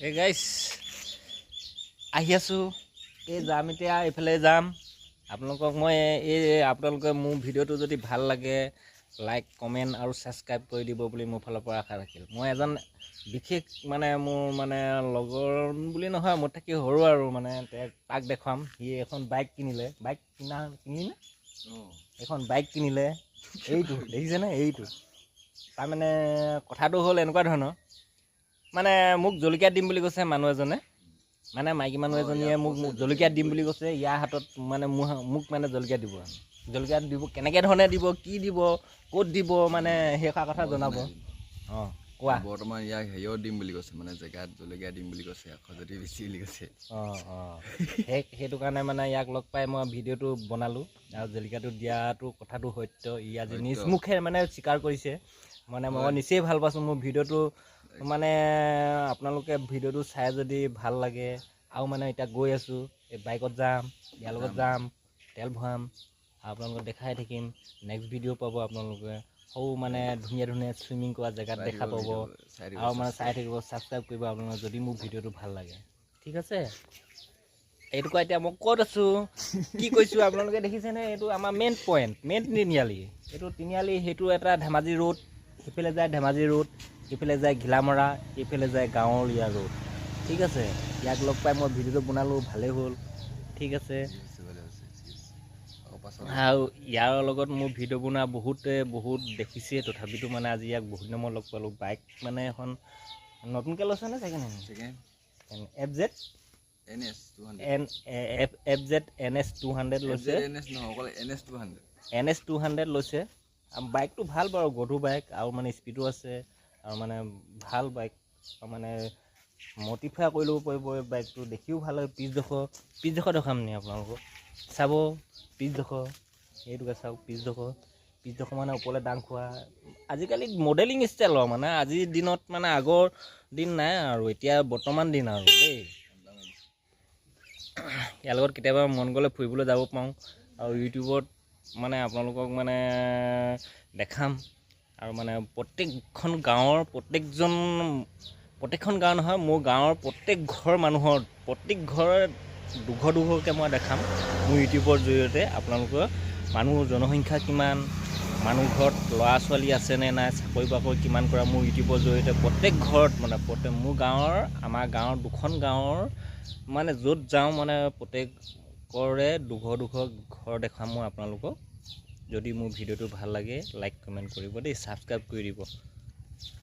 Hey guys, আহি আছো এই যাম এতিয়া এইফালে যাম আপোনালোকক মই আপোনালোকে মোৰ ভিডিঅ'টো যদি ভাল লাগে লাইক কমেন্ট আৰু সাবস্ক্ৰাইব কৰি দিব বুলি মোৰ ফালৰ পৰা আশা ৰাখিল মই এজন বিশেষ মোৰ লগৰ বুলি নহয় মোৰ থাকি সৰু আৰু তাক দেখাম সি এখন বাইক কিনিলে কিনিলে এখন বাইক কিনিলে এইটো দেখিছে না এইটো তাৰ কথাটো হ'ল এনেকুৱা ধৰণৰ মোক জলকীয়া দিম বুলি কৈছে মানুহ এজনে মাইকী মানুহ এজনীয়ে মোক জলকীয়া দিম বুলি কৈছে ইয়াৰ হাতত মোক জলকীয়া দিব কেনেকৈ ধৰণে দিব কি দিব ক'ত দিব সেই কথা জনাব কোৱা বৰ্তমান ইয়াক হেৰিও দিম বুলি কৈছে জেগাত জলকীয়া দিম বুলি কৈছে আকৌ যদি বেছি বুলি কৈছে সেইটো কাৰণে ইয়াক লগ পাই মই ভিডিঅ'টো বনালোঁ আৰু জলকীয়াটো দিয়াটো কথাটো সত্য ই আজি নিজ মুখে স্বীকাৰ কৰিছে মই নিচেই ভাল পাইছোঁ মোৰ ভিডিঅ'টো আপোনালোকে ভিডিঅ'টো চাই যদি ভাল লাগে আৰু এতিয়া গৈ আছোঁ এই বাইকত যাম ইয়াৰ লগত যাম তেল ভৰাম আপোনালোকক দেখাই থাকিম নেক্সট ভিডিঅ' পাব আপোনালোকে সৌ ধুনীয়া ধুনীয়া চুইমিং কৰা জেগাত দেখা পাব আৰু চাই থাকিব ছাবস্ক্ৰাইব কৰিব আপোনালোকে যদি মোৰ ভিডিঅ'টো ভাল লাগে ঠিক আছে এইটো কোৱা এতিয়া মই ক'ত আছোঁ কি কৈছোঁ আপোনালোকে দেখিছেনে এইটো আমাৰ মেইন পইণ্ট তিনিআলি এইটো তিনিআলি সেইটো এটা ধেমাজি ৰোড সিফালে যায় ধেমাজি ৰোড ইফালে যায় ঘিলামৰা ইফালে যায় গাঁৱলীয়া ৰোড ঠিক আছে ইয়াক লগ পাই মই ভিডিঅ'টো বনালোঁ ভালেই হ'ল ঠিক আছে আৰু ইয়াৰ লগত মোৰ ভিডিঅ' বনোৱা বহুত দেখিছে তথাপিতো আজি ইয়াক বহুত দিনৰ মই লগ পালোঁ বাইক এখন নতুনকৈ লৈছে নে ছেকেণ্ড হেণ্ড FZ NS 200 লৈছে NS 200 লৈছে বাইকটো ভাল বাৰু গধুৰ বাইক আৰু স্পীডো আছে আৰু ভাল বাইক মডিফাই কৰি ল'ব পাৰিব এই বাইকটো দেখিও ভাল হয় পিছডোখৰ দেখাম নি আপোনালোকক চাব পিছডোখৰ এইটোকে চাওক পিছডোখৰ ওপৰলৈ দাং খোৱা আজিকালি মডেলিং ষ্টাইলৰ আজিৰ দিনত আগৰ দিন নাই আৰু এতিয়া বৰ্তমান দিন আৰু দেই ইয়াৰ লগত কেতিয়াবা মন গ'লে ফুৰিবলৈ যাব পাৰোঁ আৰু ইউটিউবত আপোনালোকক দেখাম আৰু প্ৰত্যেকখন গাঁৱৰ প্ৰত্যেকখন গাঁও নহয় মোৰ গাঁৱৰ প্ৰত্যেক ঘৰ মানুহৰ প্ৰত্যেক ঘৰৰ দুঘৰকৈ মই দেখাম মোৰ ইউটিউবৰ জৰিয়তে আপোনালোকৰ জনসংখ্যা কিমান মানুহ ঘৰত ল'ৰা ছোৱালী আছেনে নাই চাকৰি বাকৰি কিমান কৰা মোৰ ইউটিউবৰ জৰিয়তে প্ৰত্যেক ঘৰত মোৰ গাঁৱৰ আমাৰ গাঁৱৰ দুখন গাঁৱৰ য'ত যাওঁ প্ৰত্যেকৰে দুঘৰ ঘৰ দেখাম মই আপোনালোকক যদি মোৰ ভিডিঅ'টো ভাল লাগে লাইক কমেণ্ট কৰিব দেই ছাবস্ক্ৰাইব কৰি দিব